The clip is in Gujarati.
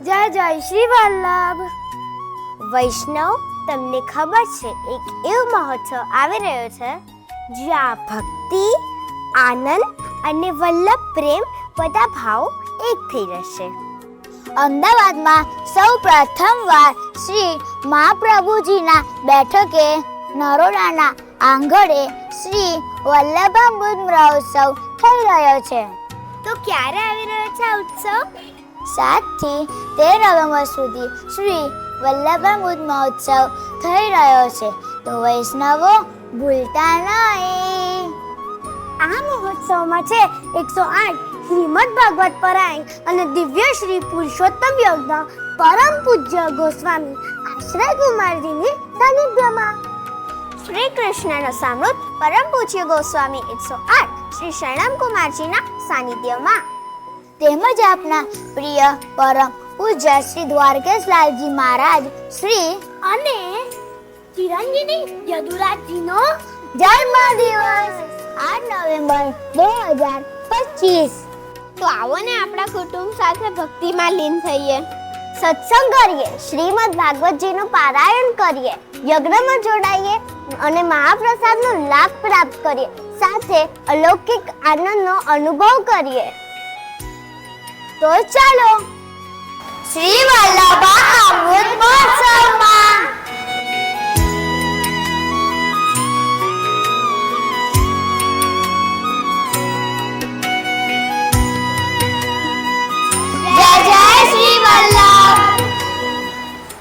જય જય શ્રી વલ્લભ. વૈષ્ણવ, તમને ખબર છે એક એવો મહોત્સવ આવી રહ્યો છે જ્યાં ભક્તિ, આનંદ અને વલ્લભ પ્રેમ બધા ભાવ એક થઈ રહેશે. અમદાવાદમાં સૌ પ્રથમવાર શ્રી મહાપ્રભુજીના બેઠકે નરોડાના આંગણે શ્રી વલ્લભામૃત મહોત્સવ થઈ રહ્યો છે. તો ક્યારે આવી રહ્યો છે આ ઉત્સવ? 7 થી 13 નવેમ્બર સુધી શ્રી વલ્લભામૃત મહોત્સવ થઈ રહ્યો છે. તો વૈષ્ણવો ભૂલતા નહીં. આ મહોત્સવમાં છે 108 શ્રીમદ ભાગવત પરાયણ અને દિવ્ય શ્રી પુરુષોત્તમ યોગના પરમ પૂજ્ય ગોસ્વામી આશ્રય કુમારજીની સાનિધ્યમાં શ્રી કૃષ્ણનો સામૃત પરમ પૂજ્ય ગોસ્વામી 108 શ્રી શરણમ કુમારજીના સાનિધ્યમાં તેમજ આપના પ્રિય પરમ પૂજ્ય શ્રી દ્વારકેશલાલજી મહારાજ શ્રી અને ચિરંજીવી યદુરાજજીનો જન્મ દિવસ 8 નવેમ્બર 2025. તો આવો ને આપણા કુટુંબ સાથે ભક્તિમાં લીન થઈએ, સત્સંગ કરીએ, શ્રીમદ ભાગવતજીનું પારાયણ કરીએ, યજ્ઞમાં જોડાઈએ અને મહાપ્રસાદનો લાભ પ્રાપ્ત કરીએ, સાથે અલૌકિક આનંદનો અનુભવ કરીએ. તો ચાલો શ્રી વલ્લભામૃત મહોત્સવમાં